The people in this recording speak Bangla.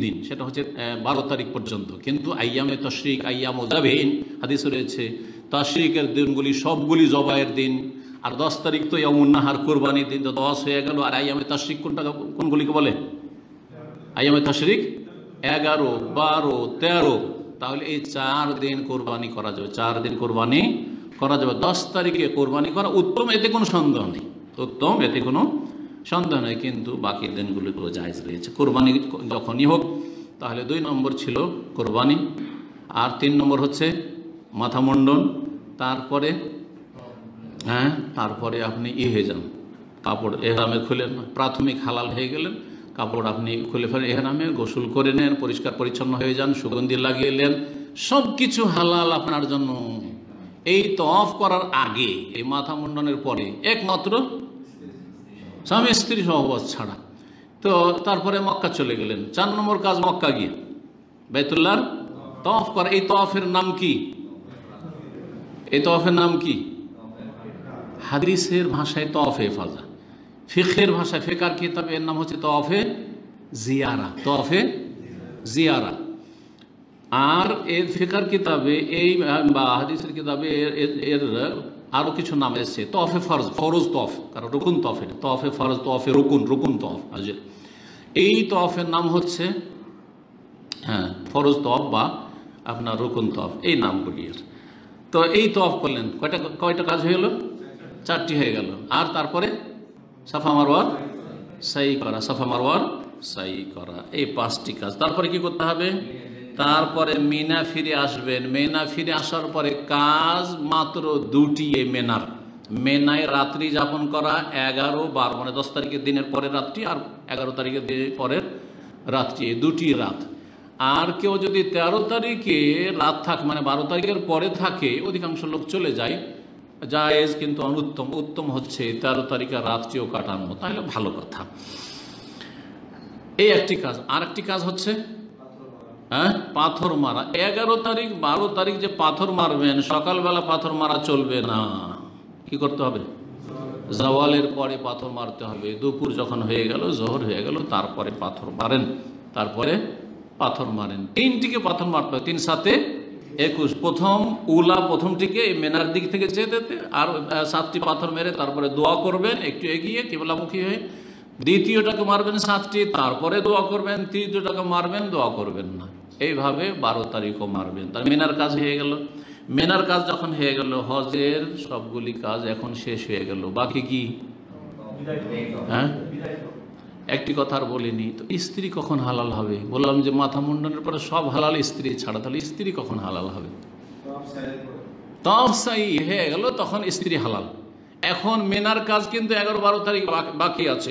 দিন, সেটা হচ্ছে 12 তারিখ পর্যন্ত। কিন্তু আইয়ামে তশরিক, আইয়াম জাবহিন হাদিসে রয়েছে তশরিকের দিনগুলি সবগুলি জবাইয়ের দিন। আর 10 তারিখ তো ইয়ামুন নাহার, কোরবানির দিন, তো 10 হয়ে গেল। আর আইয়ামে তশরিক কোনগুলিকে বলে? আইয়ামে তশরিক 11, 12, 13। তাহলে এই 4 দিন কোরবানি করা যাবে, 4 দিন কোরবানি করা যাবে। 10 তারিখে কোরবানি করা উত্তম, এতে কোনো সন্দেহ নেই, উত্তম, এতে কোনো সন্দেহ নেই। কিন্তু বাকি দিনগুলিতেও জায়েজ রয়েছে কোরবানি যখনই হোক। তাহলে 2 নম্বর ছিল কোরবানি, আর 3 নম্বর হচ্ছে মাথা মুন্ডন। তারপরে তারপরে আপনি হয়ে যান, কাপড় এহরামে খুলেন, প্রাথমিক হালাল হয়ে গেলেন, কাপড় আপনি খুলে ফেলেন, এহরামে গোসল করে নেন, পরিষ্কার পরিচ্ছন্ন হয়ে যান, সুগন্ধি লাগিয়ে নেন, সব কিছু হালাল আপনার জন্য। এই তওয়াফ করার আগে, এই মাথা মুন্ডনের পরে একমাত্র স্বামী স্ত্রী সহবাস ছাড়া। তো তারপরে মক্কা চলে গেলেন, 4 নম্বর কাজ মক্কা গিয়ে বাইতুল্লাহর তওয়াফ করা। এই তওয়াফের নাম কি? এই তওয়াফের নাম কি? হাদিসের ভাষায় তওয়াফে ইফাদা, ফিকহের ভাষায়, ফিকহ কিতাবে এর নাম হচ্ছে তওয়াফে জিয়ারা, তওয়াফে জিয়ারা। আর এর ফিকহ কিতাবে এই বা হাদিসের কিতাবে এর আরও কিছু নাম এসছে। তওয়াফে ফরজ, ফরজ তওয়াফ, কারণ রুকুন তওয়াফ, তওয়াফে ফরজ, তওয়াফে রুকুন, রুকুন তওয়াফ। এই তওয়াফের নাম হচ্ছে ফরজ তওয়াফ বা আপনার রুকুন তওয়াফ, এই নামগুলি। তো এই তওয়াফ করলেন, কয়টা কাজ হয়ে গেল? 4টি হয়ে গেল। আর তারপরে সাফা মারওয়ার সাই করা, সাফা মারওয়ার সাই করা, এই 5টি কাজ। তারপরে কি করতে হবে? তারপরে মিনা ফিরে আসবেন। মেনা ফিরে আসার পরে কাজ মাত্র 2টি। এই মেনায় রাত্রি যাপন করা, 11, 12, মানে 10 তারিখের দিনের পরের রাত্রি, আর 11 তারিখের দিনের পরের রাত্রি, এই 2টি রাত। আর কেউ যদি 13 তারিখে রাত থাকে, মানে 12 তারিখের পরে থাকে, অধিকাংশ লোক চলে যায়, জায়েজ, কিন্তু উত্তম হচ্ছে 13 তারিখের রাত্রিও কাটানো, তাহলে ভালো কথা। এই একটি কাজ। আর একটি কাজ হচ্ছে পাথর মারা। 11 তারিখ, 12 তারিখ যে পাথর মারবেন, সকালবেলা পাথর মারা চলবে না। কি করতে হবে? জওয়ালের পরে পাথর মারতে হবে। দুপুর যখন হয়ে গেল, জোহর হয়ে গেল, তারপরে পাথর মারেন, তারপরে পাথর মারেন। 3টিকে পাথর মারতে হবে, 3 7 21। প্রথম উলা, প্রথমটিকে মেনার দিক থেকে যেতে, আর 7টি পাথর মেরে তারপরে দোয়া করবেন একটু এগিয়ে কিবলামুখী হয়ে। দ্বিতীয়টাকে মারবেন 7টি, তারপরে দোয়া করবেন। তৃতীয়টাকে মারবেন, দোয়া করবেন না। এইভাবে 12 তারিখও মারবেন। তার মেনার কাজ হয়ে গেল। মেনার কাজ যখন হয়ে গেল, হজের সবগুলি কাজ এখন শেষ হয়ে গেল। বাকি কি? একটি কথা আর বলিনি, তো স্ত্রী কখন হালাল হবে? বললাম যে মাথা মুন্ডনের পরে সব হালাল, স্ত্রী ছাড়া। তাহলে স্ত্রী কখন হালাল হবে? তওয়াফ সাই হয়ে গেল, তখন স্ত্রী হালাল। এখন মেনার কাজ কিন্তু 11, 12 তারিখ বাকি আছে।